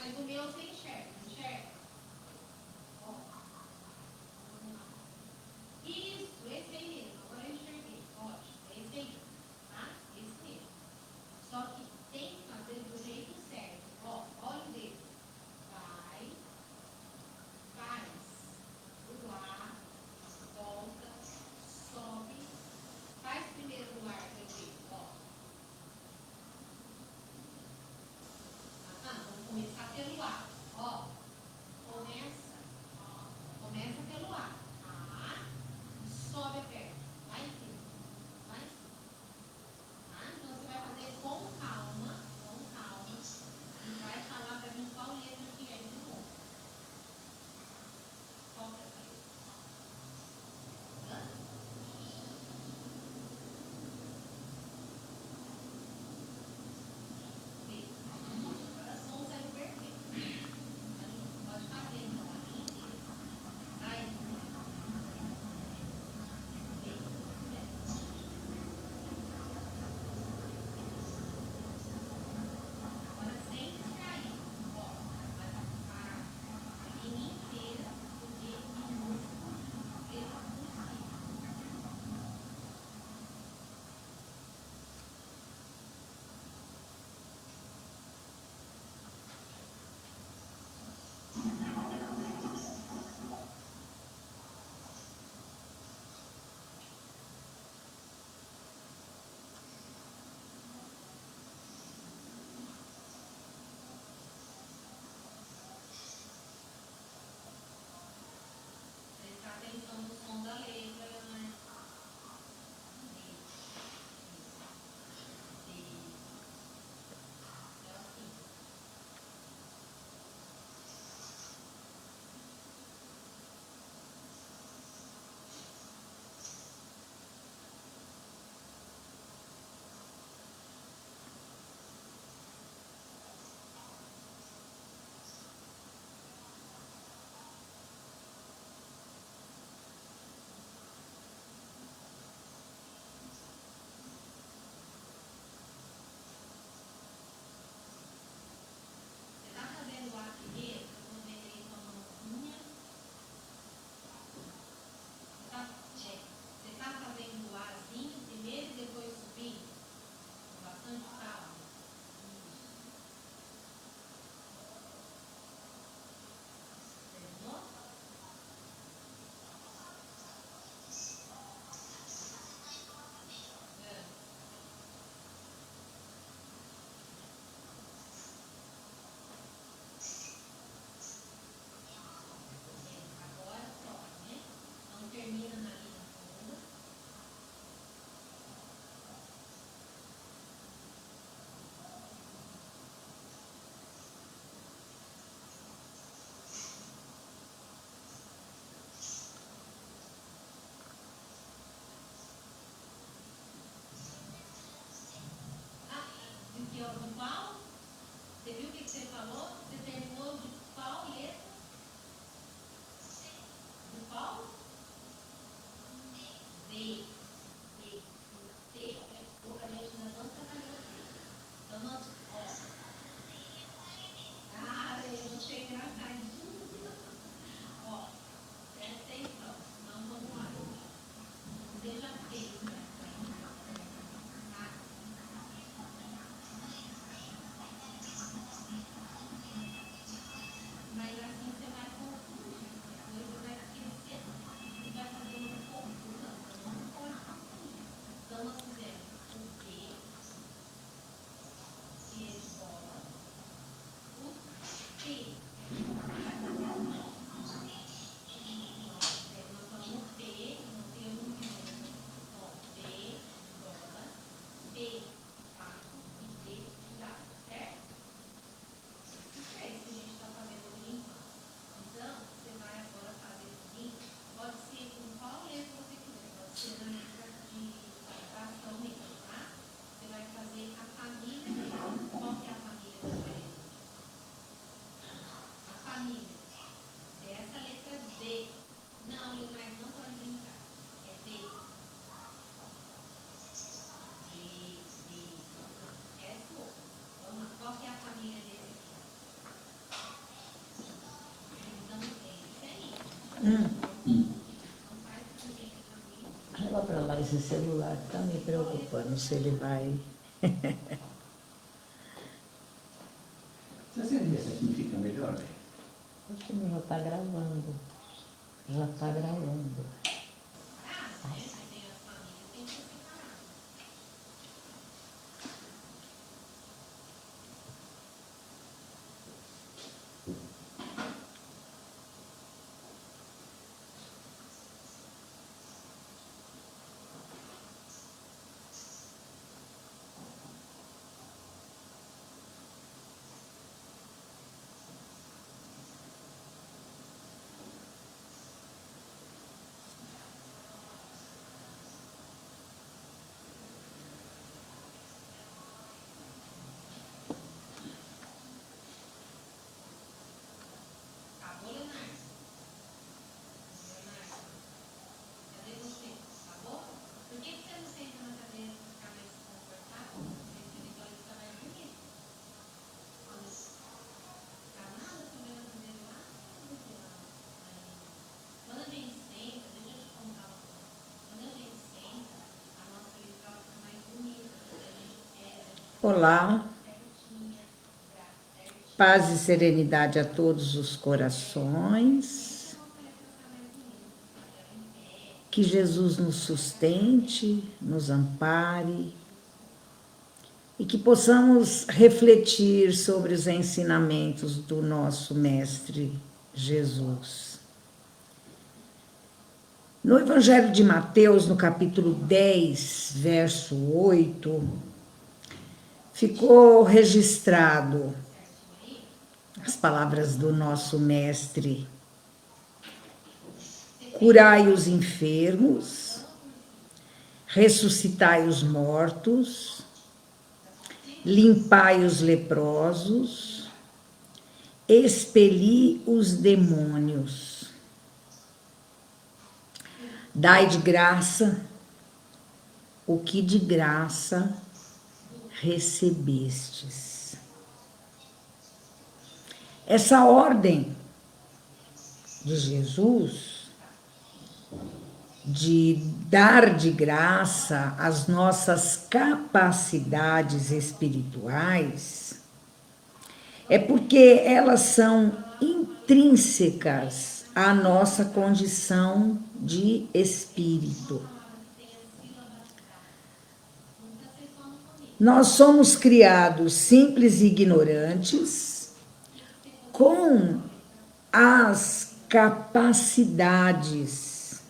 Mas o meu você enxerga, enxerga? Ó, vamos lá. Isso, esse aí mesmo. Agora eu enxerguei. Ótimo, é esse aí. Tá? Esse mesmo. Só que tem que fazer do jeito certo. Ó, olha o dedo. Vai, faz. Do ar, volta, sobe. Faz primeiro do ar, seu dedo. Ó. Vamos começar pelo ar. Ó. Leva para lá esse celular, tá me preocupando se ele vai. Você acende esse aqui, fica melhor, velho? Acho que já está gravando. Já está gravando. Acabou, Leonardo? Leonardo, cadê você? Acabou? Por que você não senta na cadeira para ficar mais confortável? Porque depois você vai dormir. Quando ficar nada sobre a cadeira lá, quando a gente senta, deixa eu te contar uma coisa. Quando a gente senta, a nossa litoral fica mais bonita, porque a gente Olá, certinha, certinha. paz e serenidade a todos os corações. Que Jesus nos sustente, nos ampare e que possamos refletir sobre os ensinamentos do nosso Mestre Jesus. No Evangelho de Mateus, no capítulo 10, verso 8, ficou registrado as palavras do nosso Mestre: curai os enfermos, ressuscitai os mortos, limpai os leprosos, expeli os demônios, dai de graça o que de graça recebestes. Essa ordem de Jesus de dar de graça as nossas capacidades espirituais é porque elas são intrínsecas à nossa condição de espírito. Nós somos criados simples e ignorantes com as capacidades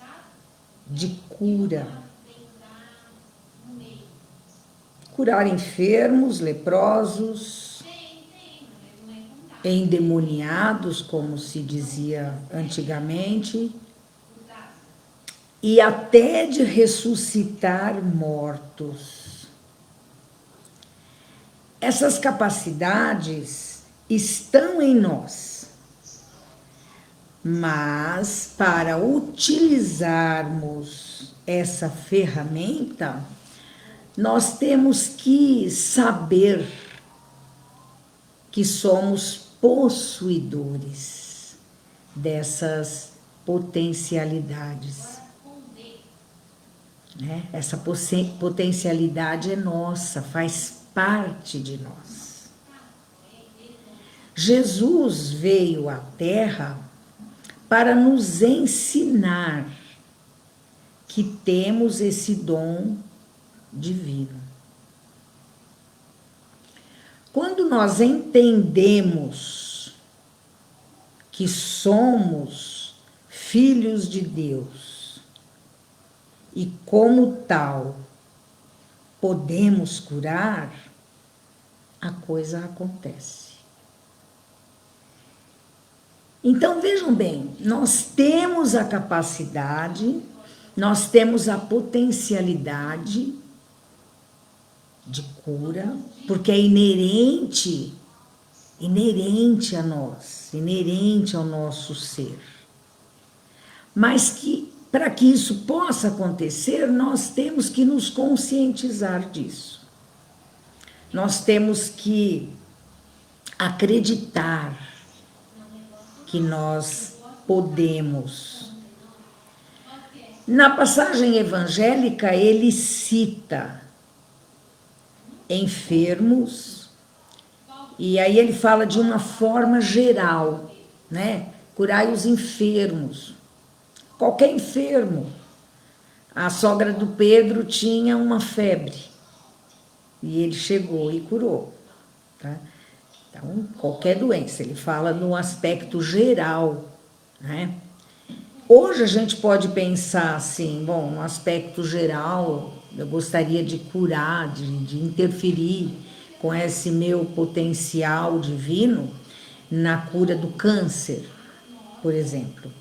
de cura. Curar enfermos, leprosos, endemoniados, como se dizia antigamente, e até de ressuscitar mortos. Essas capacidades estão em nós, mas para utilizarmos essa ferramenta, nós temos que saber que somos possuidores dessas potencialidades. Né? Essa potencialidade é nossa, faz parte de nós. Jesus veio à Terra para nos ensinar que temos esse dom divino. Quando nós entendemos que somos filhos de Deus e, como tal, podemos curar, a coisa acontece. Então, vejam bem, nós temos a capacidade, nós temos a potencialidade de cura, porque é inerente a nós, inerente ao nosso ser. Mas que, para que isso possa acontecer, nós temos que nos conscientizar disso. Nós temos que acreditar que nós podemos Na passagem evangélica, ele cita enfermos, e aí ele fala de uma forma geral, né? Curai os enfermos. Qualquer enfermo. A sogra do Pedro tinha uma febre, e ele chegou e curou, tá? Então, qualquer doença, ele fala no aspecto geral, né? Hoje a gente pode pensar assim, bom, no aspecto geral, eu gostaria de curar, de interferir com esse meu potencial divino na cura do câncer, por exemplo.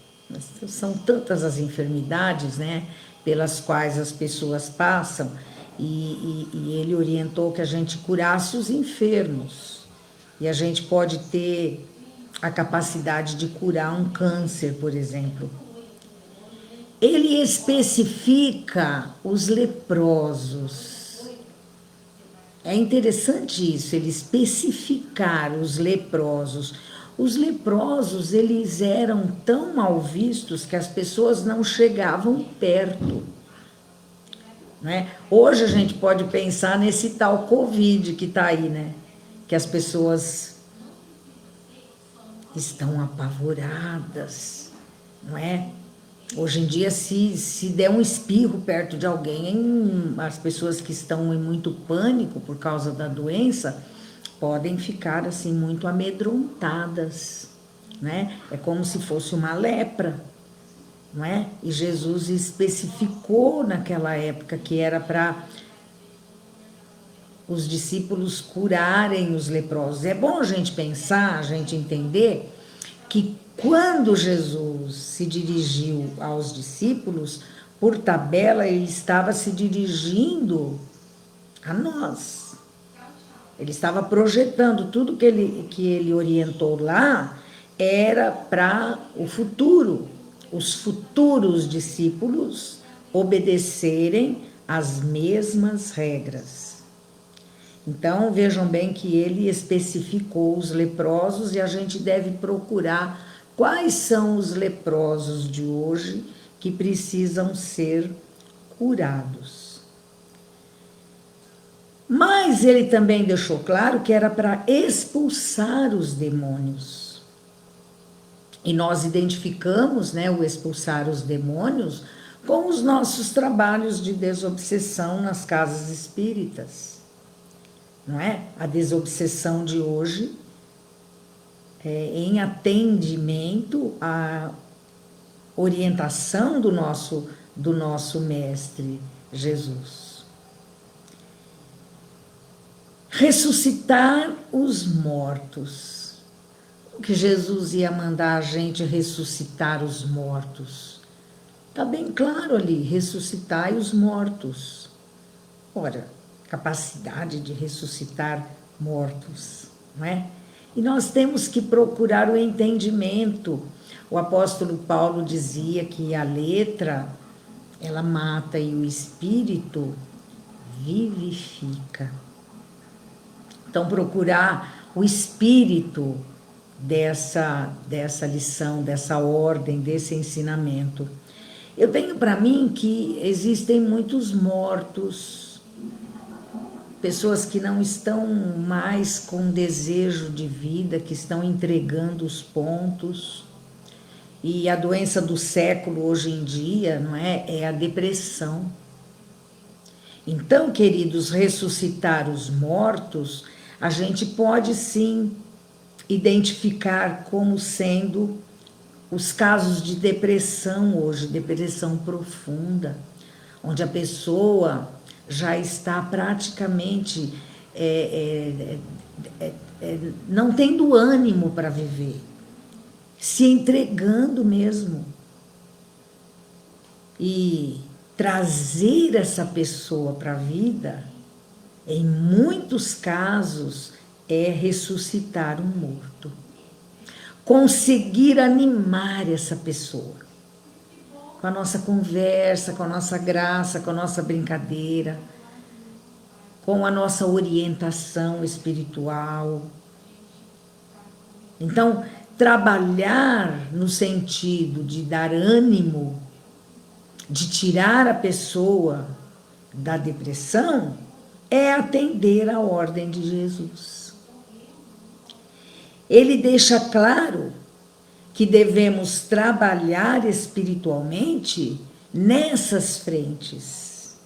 São tantas as enfermidades, né, pelas quais as pessoas passam, e ele orientou que a gente curasse os enfermos. E a gente pode ter a capacidade de curar um câncer, por exemplo. Ele especifica os leprosos. É interessante isso, ele especificar os leprosos. Os leprosos, eles eram tão mal vistos que as pessoas não chegavam perto, né? Hoje a gente pode pensar nesse tal Covid que está aí, né? Que as pessoas estão apavoradas, não é? Hoje em dia, se der um espirro perto de alguém, as pessoas que estão em muito pânico por causa da doença podem ficar assim muito amedrontadas, né? É como se fosse uma lepra, não é? E Jesus especificou naquela época que era para os discípulos curarem os leprosos. É bom a gente pensar, a gente entender que quando Jesus se dirigiu aos discípulos, por tabela, ele estava se dirigindo a nós. Ele estava projetando tudo que ele orientou lá, era para o futuro. Os futuros discípulos obedecerem às mesmas regras. Então, vejam bem que ele especificou os leprosos e a gente deve procurar quais são os leprosos de hoje que precisam ser curados. Mas ele também deixou claro que era para expulsar os demônios. E nós identificamos, né, o expulsar os demônios com os nossos trabalhos de desobsessão nas casas espíritas. Não é? A desobsessão de hoje é em atendimento à orientação do nosso mestre Jesus. Ressuscitar os mortos. O que Jesus ia mandar a gente ressuscitar os mortos? Está bem claro ali, ressuscitai os mortos. Ora, capacidade de ressuscitar mortos, não é? E nós temos que procurar o entendimento. O apóstolo Paulo dizia que a letra, ela mata e o espírito vivifica. Então, procurar o espírito dessa lição, dessa ordem, desse ensinamento. Eu tenho para mim que existem muitos mortos, pessoas que não estão mais com desejo de vida, que estão entregando os pontos. E a doença do século hoje em dia, não é? É a depressão. Então, queridos, ressuscitar os mortos, a gente pode sim identificar como sendo os casos de depressão hoje, depressão profunda, onde a pessoa já está praticamente não tendo ânimo para viver, se entregando mesmo. E trazer essa pessoa para a vida, em muitos casos, é ressuscitar um morto. Conseguir animar essa pessoa com a nossa conversa, com a nossa graça, com a nossa brincadeira, com a nossa orientação espiritual. Então, trabalhar no sentido de dar ânimo de tirar a pessoa da depressão é atender à ordem de Jesus. Ele deixa claro que devemos trabalhar espiritualmente nessas frentes.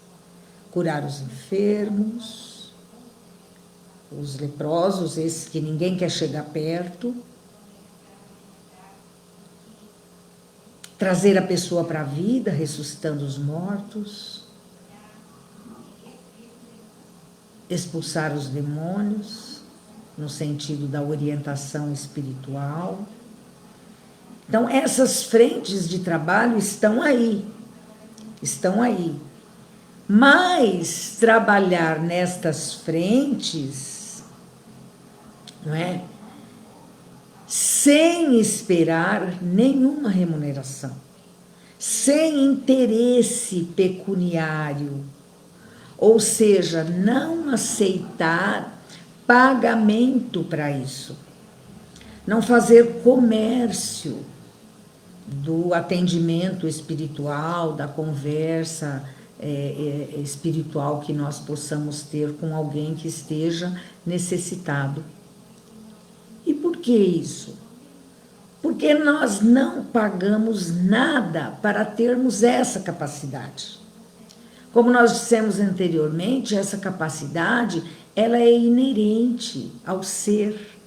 Curar os enfermos, os leprosos, esses que ninguém quer chegar perto. Trazer a pessoa para a vida, ressuscitando os mortos. Expulsar os demônios, no sentido da orientação espiritual. Então, essas frentes de trabalho estão aí. Mas trabalhar nestas frentes, não é? Sem esperar nenhuma remuneração, sem interesse pecuniário, ou seja, não aceitar pagamento para isso, não fazer comércio do atendimento espiritual, da conversa espiritual que nós possamos ter com alguém que esteja necessitado. E por que isso? Porque nós não pagamos nada para termos essa capacidade. Como nós dissemos anteriormente, essa capacidade, ela é inerente ao ser.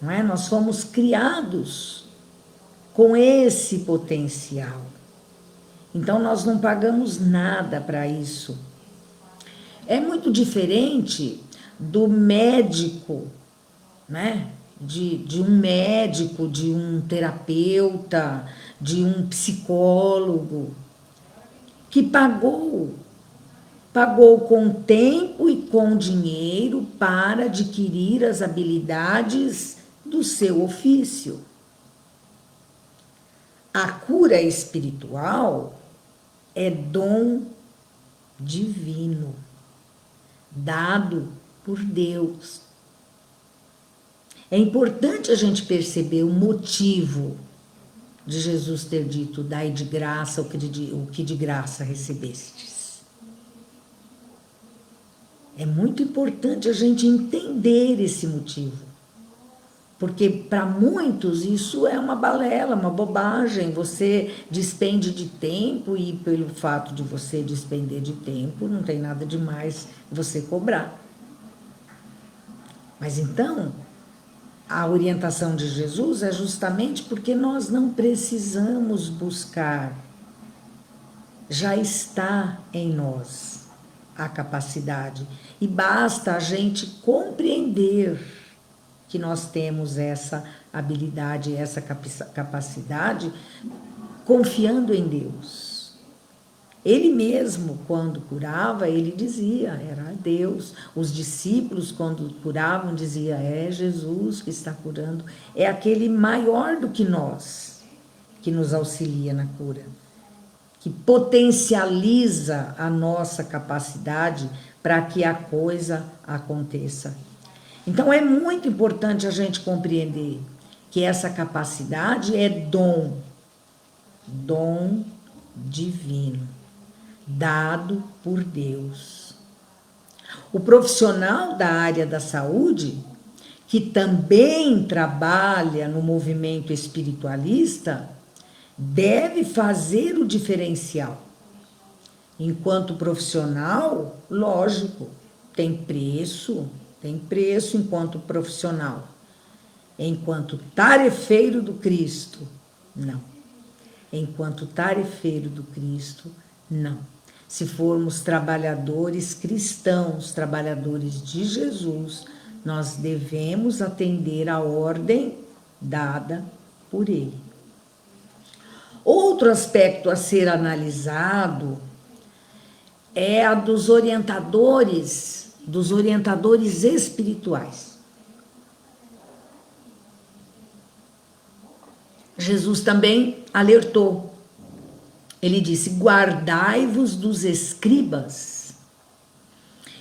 Não é? Nós fomos criados com esse potencial. Então, nós não pagamos nada para isso. É muito diferente do médico, né? De um médico, de um terapeuta, de um psicólogo, que pagou com tempo e com dinheiro para adquirir as habilidades do seu ofício. A cura espiritual é dom divino, dado por Deus. É importante a gente perceber o motivo de Jesus ter dito: dai de graça o que de graça recebestes. É muito importante a gente entender esse motivo. Porque para muitos isso é uma balela, uma bobagem. Você despende de tempo e pelo fato de você despender de tempo, não tem nada de mais você cobrar. Mas então, a orientação de Jesus é justamente porque nós não precisamos buscar. Já está em nós a capacidade. E basta a gente compreender que nós temos essa habilidade, essa capacidade, confiando em Deus. Ele mesmo, quando curava, ele dizia, era Deus. Os discípulos, quando curavam, diziam, é Jesus que está curando. É aquele maior do que nós, que nos auxilia na cura, que potencializa a nossa capacidade para que a coisa aconteça. Então, é muito importante a gente compreender que essa capacidade é dom divino, dado por Deus. O profissional da área da saúde, que também trabalha no movimento espiritualista, deve fazer o diferencial. Enquanto profissional, lógico, tem preço enquanto profissional. Enquanto tarefeiro do Cristo, não. Enquanto tarefeiro do Cristo, não. Se formos trabalhadores cristãos, trabalhadores de Jesus, nós devemos atender à ordem dada por Ele. Outro aspecto a ser analisado é a dos orientadores espirituais. Jesus também alertou. Ele disse: guardai-vos dos escribas,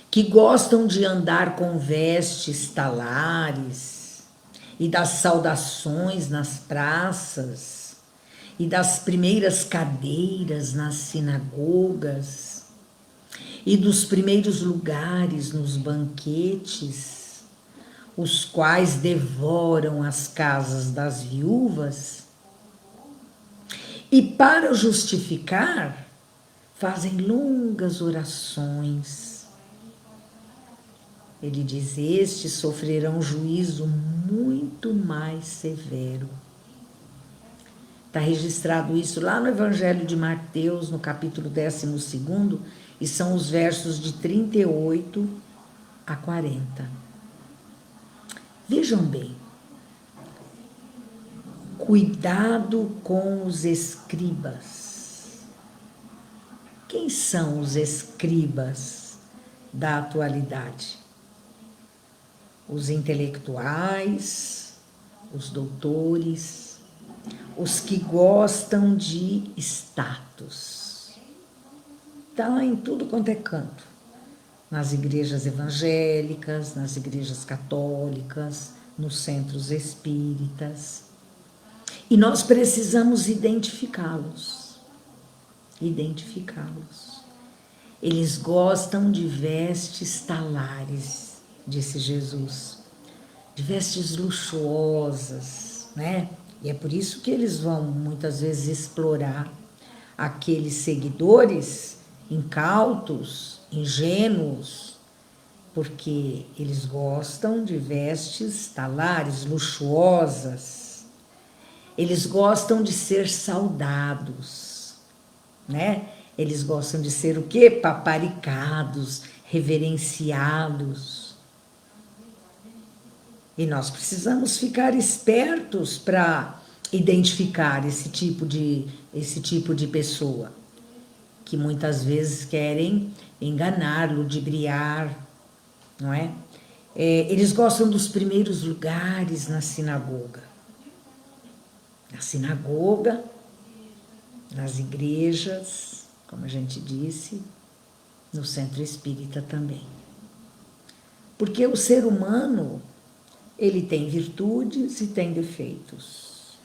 que gostam de andar com vestes talares e das saudações nas praças e das primeiras cadeiras nas sinagogas e dos primeiros lugares nos banquetes, os quais devoram as casas das viúvas, e para justificar fazem longas orações. Ele diz: estes sofrerão juízo muito mais severo. Está registrado isso lá no Evangelho de Mateus, no capítulo 12, e são os versos de 38 a 40. Vejam bem, cuidado com os escribas. Quem são os escribas da atualidade? Os intelectuais, os doutores, os que gostam de status. Está lá em tudo quanto é canto. Nas igrejas evangélicas, nas igrejas católicas, nos centros espíritas. E nós precisamos identificá-los. Eles gostam de vestes talares, disse Jesus, de vestes luxuosas, né? E é por isso que eles vão muitas vezes explorar aqueles seguidores incautos, ingênuos, porque eles gostam de vestes talares, luxuosas. Eles gostam de ser saudados, né? Eles gostam de ser o quê? Paparicados, reverenciados. E nós precisamos ficar espertos para identificar esse tipo de pessoa, que muitas vezes querem enganar, ludibriar, não é? Eles gostam dos primeiros lugares na sinagoga. Na sinagoga, nas igrejas, como a gente disse, no centro espírita também. Porque o ser humano, ele tem virtudes e tem defeitos.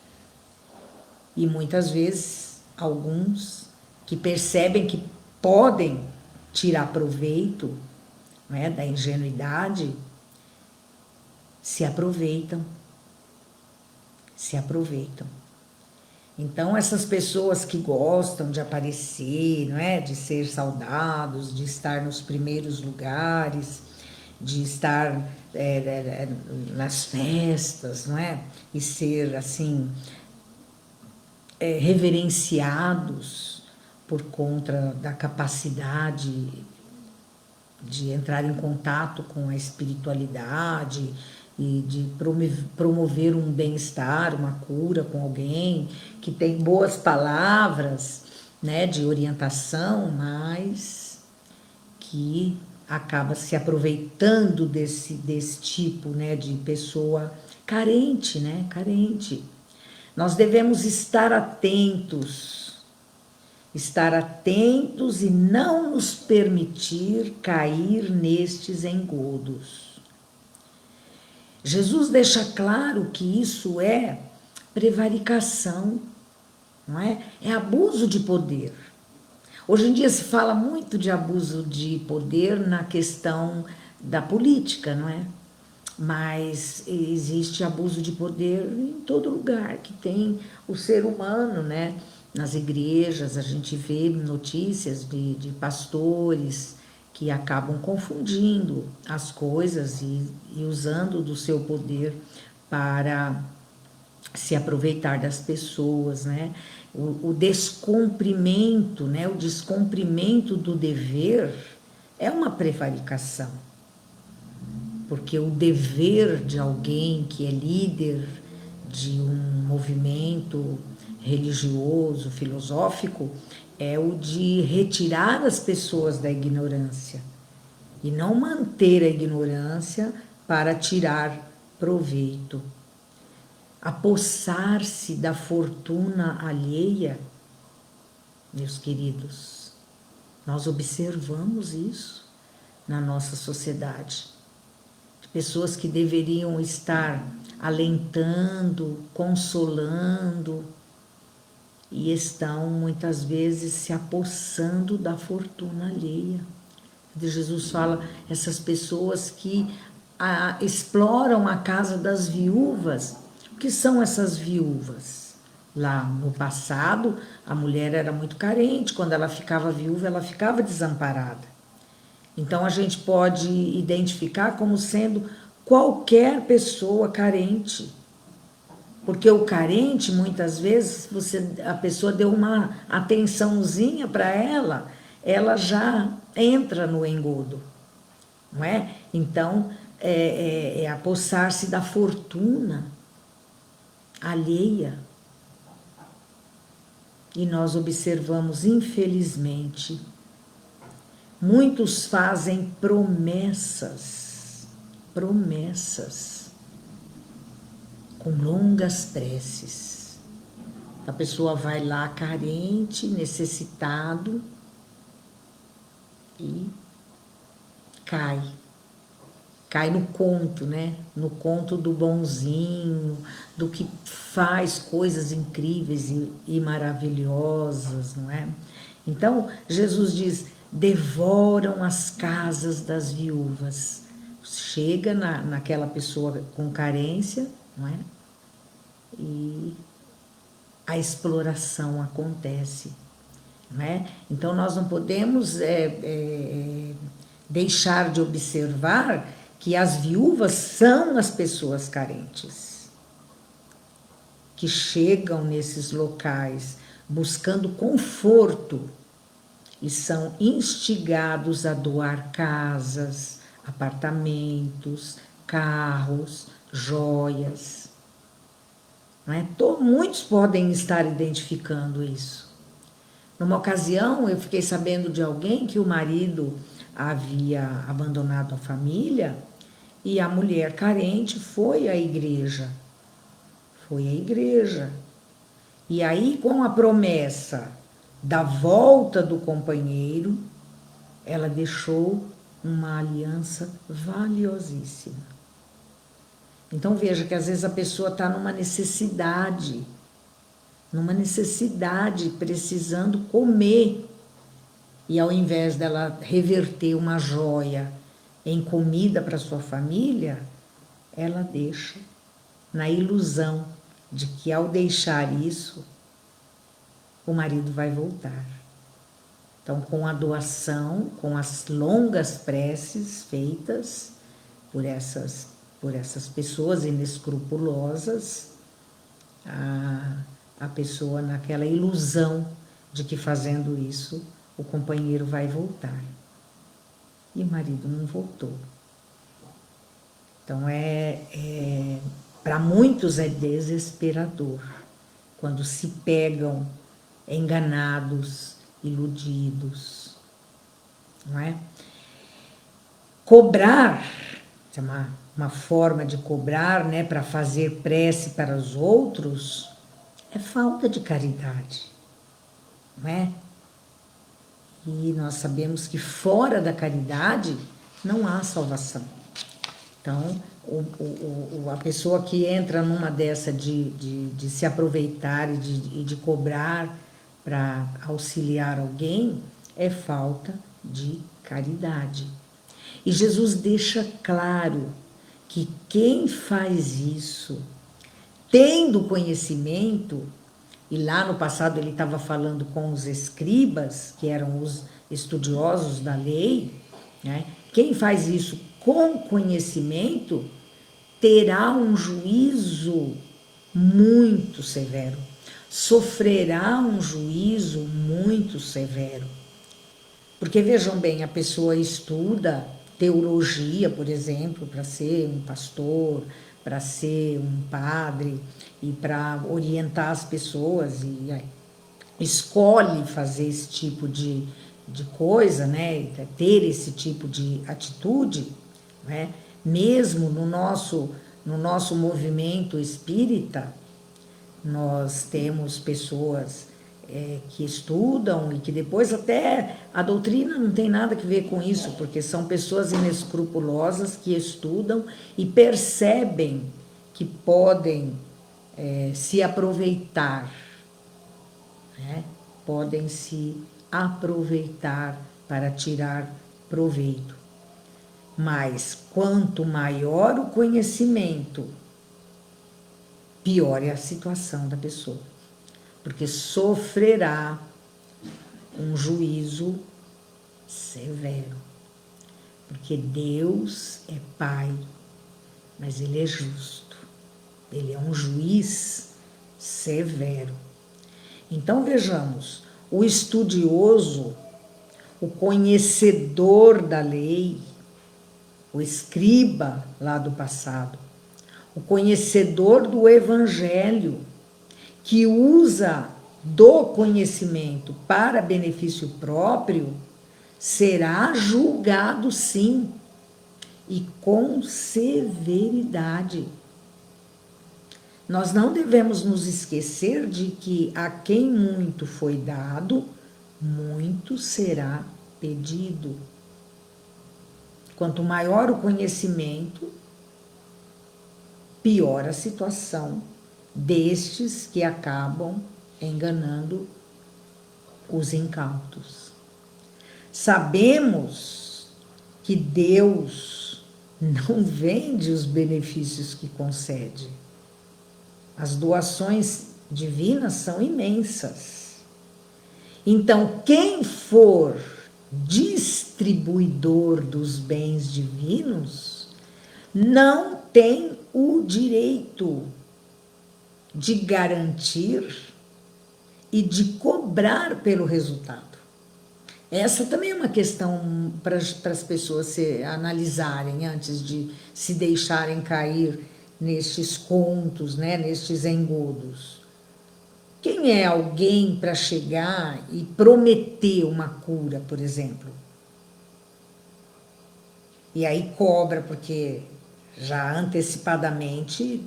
E muitas vezes, alguns que percebem que podem tirar proveito, né, da ingenuidade, se aproveitam. Então, essas pessoas que gostam de aparecer, não é, de ser saudados, de estar nos primeiros lugares, de estar nas festas, não é? E ser assim reverenciados por conta da capacidade de entrar em contato com a espiritualidade e de promover um bem-estar, uma cura com alguém que tem boas palavras, né, de orientação, mas que acaba se aproveitando desse tipo, né, de pessoa carente, né, carente. Nós devemos estar atentos e não nos permitir cair nestes engodos. Jesus deixa claro que isso é prevaricação, não é? É abuso de poder. Hoje em dia se fala muito de abuso de poder na questão da política, não é? Mas existe abuso de poder em todo lugar que tem o ser humano, né? Nas igrejas a gente vê notícias de pastores que acabam confundindo as coisas e usando do seu poder para se aproveitar das pessoas, né? O descumprimento, né? O descumprimento do dever é uma prevaricação, porque o dever de alguém que é líder de um movimento religioso, filosófico, é o de retirar as pessoas da ignorância e não manter a ignorância para tirar proveito. Apossar-se da fortuna alheia, meus queridos, nós observamos isso na nossa sociedade. Pessoas que deveriam estar alentando, consolando, e estão muitas vezes se apossando da fortuna alheia. Jesus fala, essas pessoas que exploram a casa das viúvas. O que são essas viúvas? Lá no passado, a mulher era muito carente, quando ela ficava viúva, ela ficava desamparada. Então, a gente pode identificar como sendo qualquer pessoa carente. Porque o carente, muitas vezes, a pessoa deu uma atençãozinha para ela já entra no engodo, não é? Então, é apossar-se da fortuna alheia. E nós observamos, infelizmente, muitos fazem promessas, com longas preces. A pessoa vai lá carente, necessitado, e cai no conto, né? No conto do bonzinho, do que faz coisas incríveis e maravilhosas, não é? Então, Jesus diz, devoram as casas das viúvas. Chega naquela pessoa com carência, não é? E a exploração acontece, não é? Então, nós não podemos deixar de observar que as viúvas são as pessoas carentes, que chegam nesses locais buscando conforto e são instigados a doar casas, apartamentos, carros, joias. Não é? Muitos podem estar identificando isso. Numa ocasião, eu fiquei sabendo de alguém que o marido havia abandonado a família e a mulher carente foi à igreja. E aí, com a promessa da volta do companheiro, ela deixou uma aliança valiosíssima. Então, veja que às vezes a pessoa está numa necessidade, precisando comer. E ao invés dela reverter uma joia em comida para sua família, ela deixa na ilusão de que ao deixar isso, o marido vai voltar. Então, com a doação, com as longas preces feitas por essas pessoas inescrupulosas, a pessoa naquela ilusão de que fazendo isso, o companheiro vai voltar. E o marido não voltou. Então, para muitos é desesperador quando se pegam enganados, iludidos, não é? Cobrar, é uma forma de cobrar, né, para fazer prece para os outros, é falta de caridade, não é? E nós sabemos que fora da caridade não há salvação. Então, a pessoa que entra numa dessa de se aproveitar e de cobrar para auxiliar alguém, é falta de caridade. E Jesus deixa claro que quem faz isso, tendo conhecimento, e lá no passado ele estava falando com os escribas, que eram os estudiosos da lei, né? Quem faz isso com conhecimento terá um juízo muito severo, sofrerá um juízo muito severo. Porque vejam bem, a pessoa estuda teologia, por exemplo, para ser um pastor, para ser um padre e para orientar as pessoas e escolhe fazer esse tipo de coisa, né? Ter esse tipo de atitude, né? Mesmo no nosso movimento espírita, nós temos pessoas que estudam e que depois até a doutrina não tem nada a ver com isso, porque são pessoas inescrupulosas que estudam e percebem que podem se aproveitar né? Podem se aproveitar para tirar proveito. Mas quanto maior o conhecimento, pior é a situação da pessoa, porque sofrerá um juízo severo. Porque Deus é Pai, mas Ele é justo. Ele é um juiz severo. Então vejamos, o estudioso, o conhecedor da lei, o escriba lá do passado, o conhecedor do evangelho, que usa do conhecimento para benefício próprio, será julgado sim, e com severidade. Nós não devemos nos esquecer de que a quem muito foi dado, muito será pedido. Quanto maior o conhecimento, pior a situação destes que acabam enganando os incautos. Sabemos que Deus não vende os benefícios que concede. As doações divinas são imensas. Então, quem for distribuidor dos bens divinos não tem o direito de garantir e de cobrar pelo resultado. Essa também é uma questão para as pessoas se analisarem antes de se deixarem cair nestes contos, né, nestes engodos. Quem é alguém para chegar e prometer uma cura, por exemplo? E aí cobra, porque já antecipadamente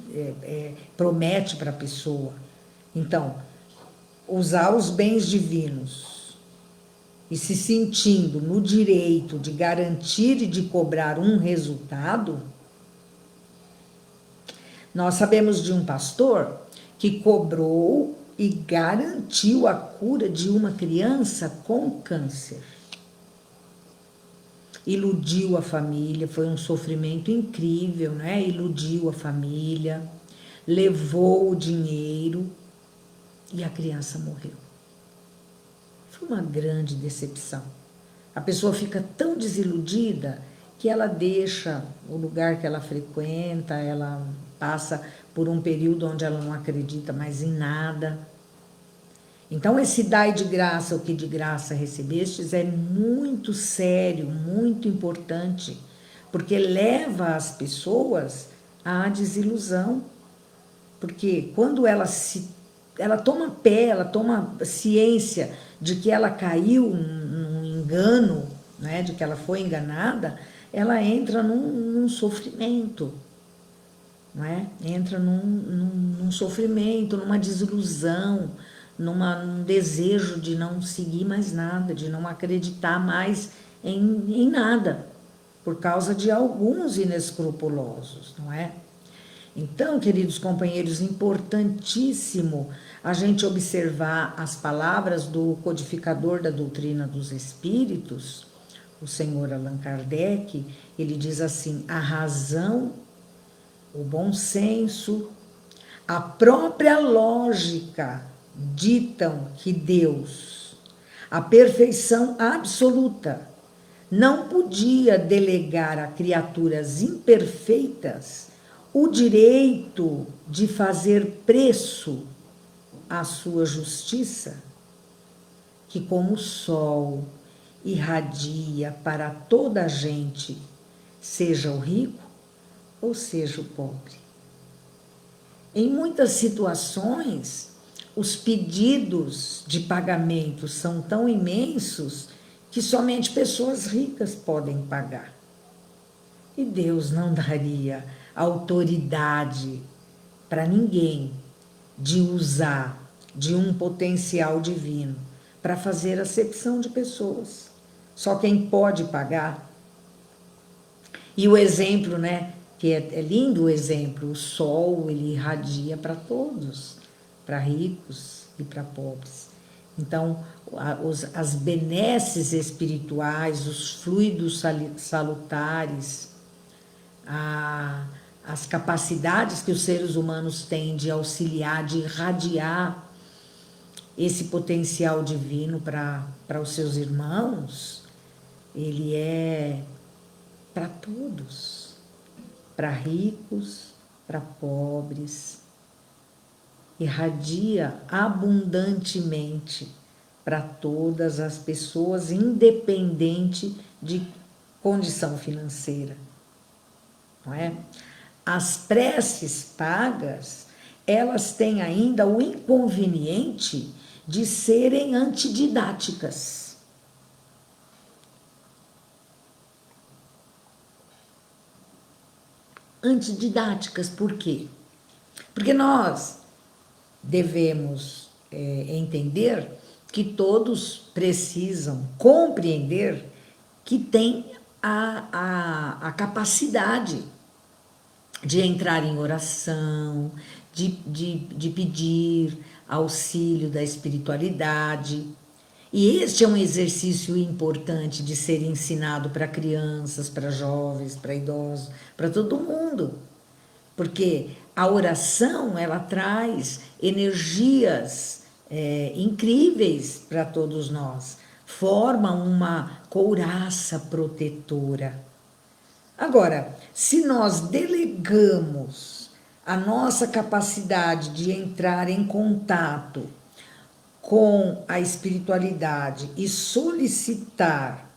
promete para a pessoa. Então, usar os bens divinos e se sentindo no direito de garantir e de cobrar um resultado. Nós sabemos de um pastor que cobrou e garantiu a cura de uma criança com câncer. Iludiu a família, foi um sofrimento incrível, né? Iludiu a família, levou o dinheiro e a criança morreu. Foi uma grande decepção. A pessoa fica tão desiludida que ela deixa o lugar que ela frequenta, ela passa por um período onde ela não acredita mais em nada. Então, esse dai de graça o que de graça recebestes é muito sério, muito importante, porque leva as pessoas à desilusão. Porque quando ela toma pé, ela toma ciência de que ela caiu num engano, né, de que ela foi enganada, ela entra num sofrimento. Não é? Entra num sofrimento, numa desilusão, num desejo de não seguir mais nada, de não acreditar mais em nada, por causa de alguns inescrupulosos, não é? Então, queridos companheiros, importantíssimo a gente observar as palavras do codificador da doutrina dos espíritos, o senhor Allan Kardec. Ele diz assim: a razão, o bom senso, a própria lógica ditam que Deus, a perfeição absoluta, não podia delegar a criaturas imperfeitas o direito de fazer preço à sua justiça, que como o sol irradia para toda a gente, seja o rico ou seja o pobre. Em muitas situações, os pedidos de pagamento são tão imensos que somente pessoas ricas podem pagar. E Deus não daria autoridade para ninguém de usar de um potencial divino para fazer acepção de pessoas. Só quem pode pagar. E o exemplo, né? Que é lindo o exemplo, o sol, ele irradia para todos, para ricos e para pobres. Então, as benesses espirituais, os fluidos salutares, as capacidades que os seres humanos têm de auxiliar, de irradiar esse potencial divino para os seus irmãos, ele é para todos, para ricos, para pobres, irradia abundantemente para todas as pessoas, independente de condição financeira, não é? As preces pagas, elas têm ainda o inconveniente de serem antididáticas. Antididáticas, por quê? Porque nós devemos entender que todos precisam compreender que tem a capacidade de entrar em oração, de pedir auxílio da espiritualidade. E este é um exercício importante de ser ensinado para crianças, para jovens, para idosos, para todo mundo. Porque a oração, ela traz energias incríveis para todos nós. Forma uma couraça protetora. Agora, se nós delegamos a nossa capacidade de entrar em contato com a espiritualidade e solicitar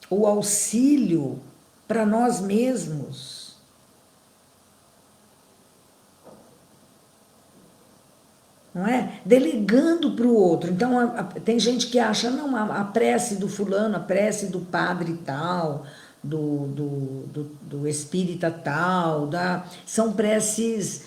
o auxílio para nós mesmos, não é? Delegando para o outro. Então, tem gente que acha, não, a prece do fulano, a prece do padre tal, do espírita tal, são preces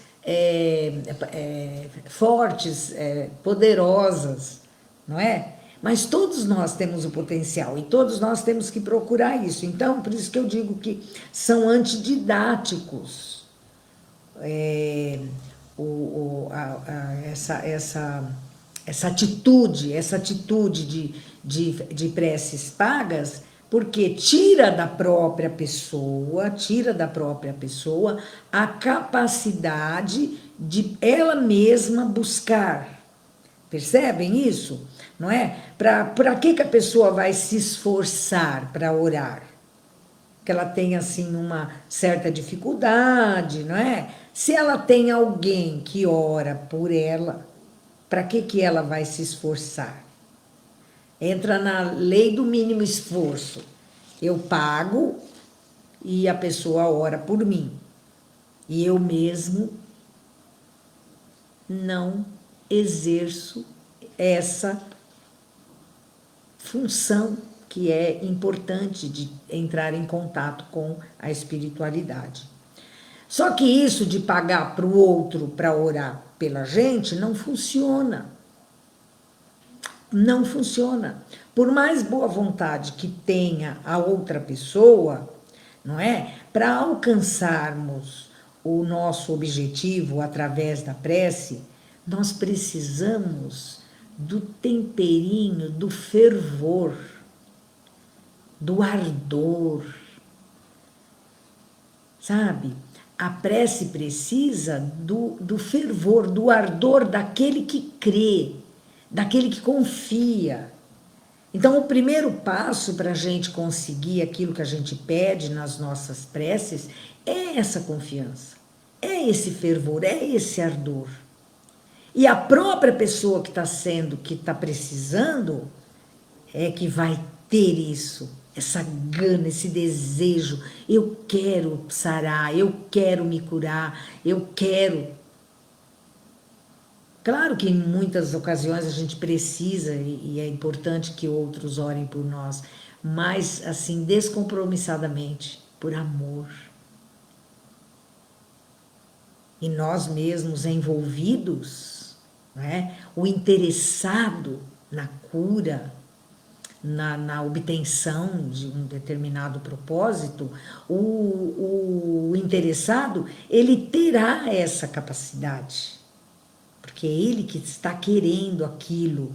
fortes, poderosas, não é? Mas todos nós temos o potencial e todos nós temos que procurar isso. Então, por isso que eu digo que são antididáticos. Essa atitude de preces pagas, porque tira da própria pessoa a capacidade de ela mesma buscar. Percebem isso? Não é? Para que a pessoa vai se esforçar para orar? Que ela tem assim uma certa dificuldade, não é? Se ela tem alguém que ora por ela, para que ela vai se esforçar? Entra na lei do mínimo esforço. Eu pago e a pessoa ora por mim. E eu mesmo não exerço essa função que é importante de entrar em contato com a espiritualidade. Só que isso de pagar para o outro para orar pela gente não funciona. Não funciona. Por mais boa vontade que tenha a outra pessoa, não é? Para alcançarmos o nosso objetivo através da prece, nós precisamos do temperinho, do fervor, do ardor, sabe? A prece precisa do fervor, do ardor daquele que crê, daquele que confia. Então, o primeiro passo para a gente conseguir aquilo que a gente pede nas nossas preces é essa confiança, é esse fervor, é esse ardor. E a própria pessoa que está precisando, é que vai ter isso, essa gana, esse desejo. Eu quero sarar, eu quero me curar, eu quero. Claro que em muitas ocasiões a gente precisa e é importante que outros orem por nós, mas assim, descompromissadamente, por amor. E nós mesmos envolvidos, né? O interessado na cura, na obtenção de um determinado propósito, o interessado, ele terá essa capacidade, porque é ele que está querendo aquilo,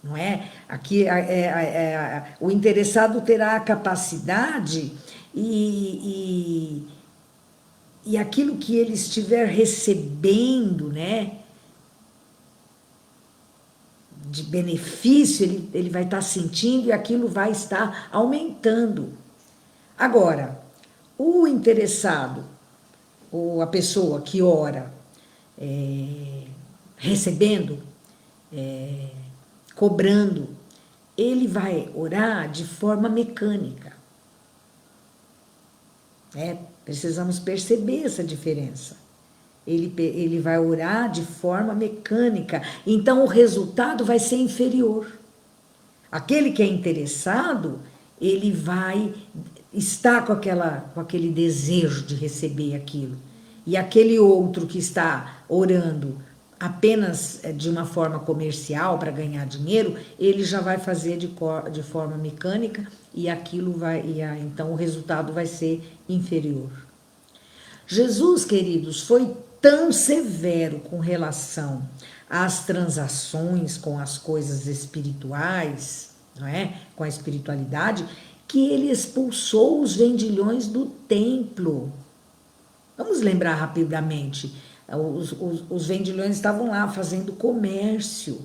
não é? Aqui o interessado terá a capacidade e aquilo que ele estiver recebendo, né, de benefício, ele vai estar sentindo e aquilo vai estar aumentando. Agora, o interessado, ou a pessoa que ora, recebendo, cobrando, ele vai orar de forma mecânica. Precisamos perceber essa diferença. Ele vai orar de forma mecânica, então o resultado vai ser inferior. Aquele que é interessado, ele vai estar com aquele desejo de receber aquilo. E aquele outro que está orando apenas de uma forma comercial para ganhar dinheiro, ele já vai fazer de forma mecânica e aquilo então o resultado vai ser inferior. Jesus, queridos, foi tão severo com relação às transações com as coisas espirituais, não é? Com a espiritualidade, que ele expulsou os vendilhões do templo. Vamos lembrar rapidamente, os vendilhões estavam lá fazendo comércio,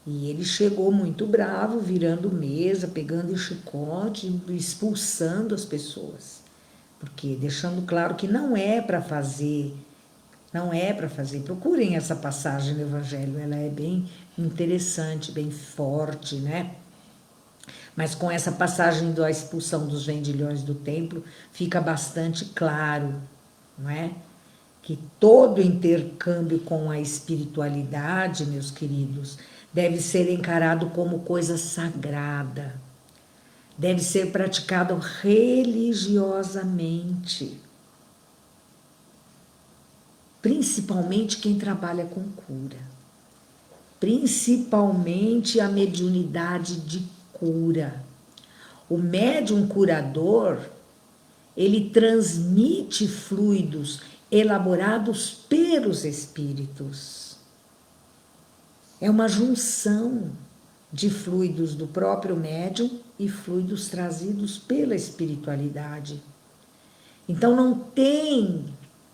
E ele chegou muito bravo, virando mesa, pegando em chicote, expulsando as pessoas. Porque deixando claro que não é para fazer. Procurem essa passagem no Evangelho, ela é bem interessante, bem forte, né? Mas com essa passagem da expulsão dos vendilhões do templo, fica bastante claro, não é? Que todo intercâmbio com a espiritualidade, meus queridos, deve ser encarado como coisa sagrada, deve ser praticado religiosamente, principalmente quem trabalha com cura, principalmente a mediunidade de cura. O médium curador, ele transmite fluidos elaborados pelos espíritos. É uma junção de fluidos do próprio médium e fluidos trazidos pela espiritualidade. Então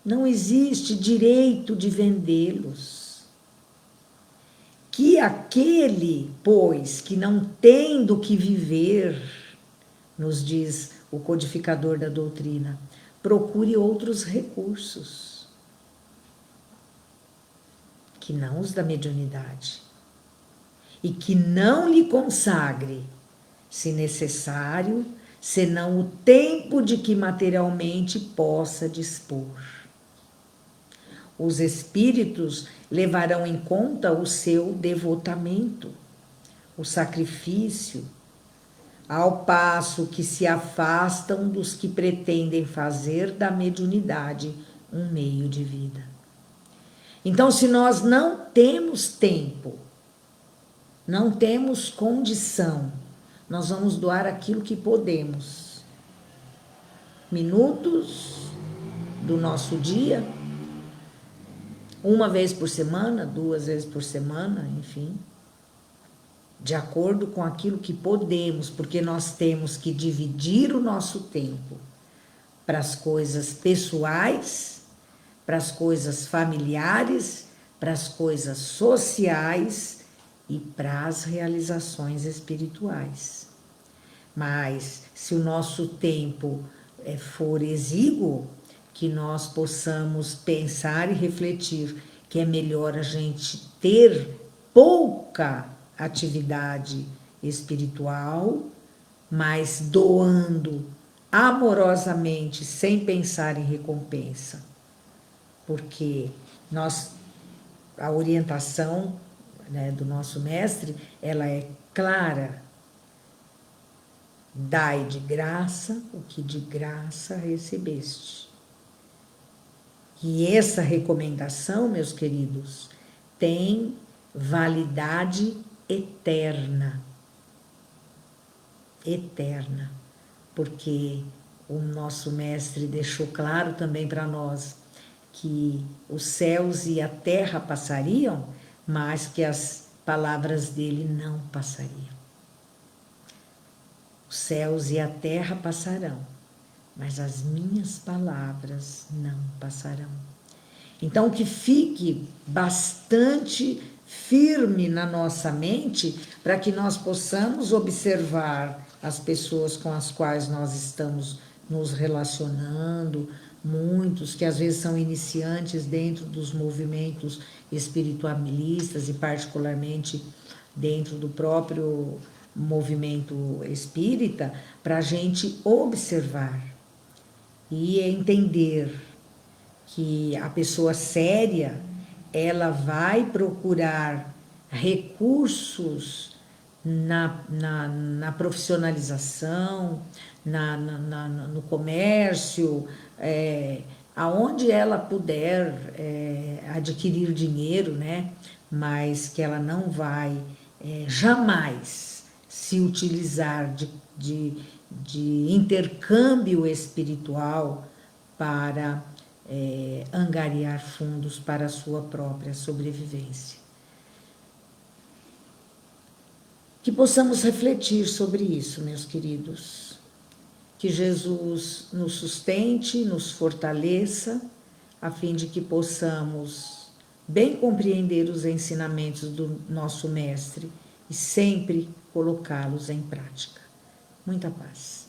não existe direito de vendê-los. Que aquele, pois, que não tem do que viver, nos diz o codificador da doutrina, procure outros recursos, que não os da mediunidade, e que não lhe consagre, se necessário, senão o tempo de que materialmente possa dispor. Os espíritos levarão em conta o seu devotamento, o sacrifício, ao passo que se afastam dos que pretendem fazer da mediunidade um meio de vida. Então, se nós não temos tempo, não temos condição, nós vamos doar aquilo que podemos. Minutos do nosso dia, uma vez por semana, 2 vezes por semana, enfim, de acordo com aquilo que podemos, porque nós temos que dividir o nosso tempo para as coisas pessoais, para as coisas familiares, para as coisas sociais e para as realizações espirituais. Mas se o nosso tempo for exíguo, que nós possamos pensar e refletir que é melhor a gente ter pouca atividade espiritual, mas doando amorosamente, sem pensar em recompensa. Porque a orientação, né, do nosso mestre, ela é clara. Dai de graça o que de graça recebeste. E essa recomendação, meus queridos, tem validade eterna. Eterna. Porque o nosso mestre deixou claro também para nós que os céus e a terra passariam, mas que as palavras dele não passariam. Os céus e a terra passarão, mas as minhas palavras não passarão. Então, que fique bastante firme na nossa mente para que nós possamos observar as pessoas com as quais nós estamos nos relacionando, muitos que às vezes são iniciantes dentro dos movimentos espiritualistas e particularmente dentro do próprio movimento espírita, para a gente observar e entender que a pessoa séria, ela vai procurar recursos na profissionalização, no comércio, aonde ela puder adquirir dinheiro, né? Mas que ela não vai jamais se utilizar de intercâmbio espiritual para angariar fundos para a sua própria sobrevivência. Que possamos refletir sobre isso, meus queridos. Que Jesus nos sustente, nos fortaleça, a fim de que possamos bem compreender os ensinamentos do nosso Mestre e sempre colocá-los em prática. Muita paz.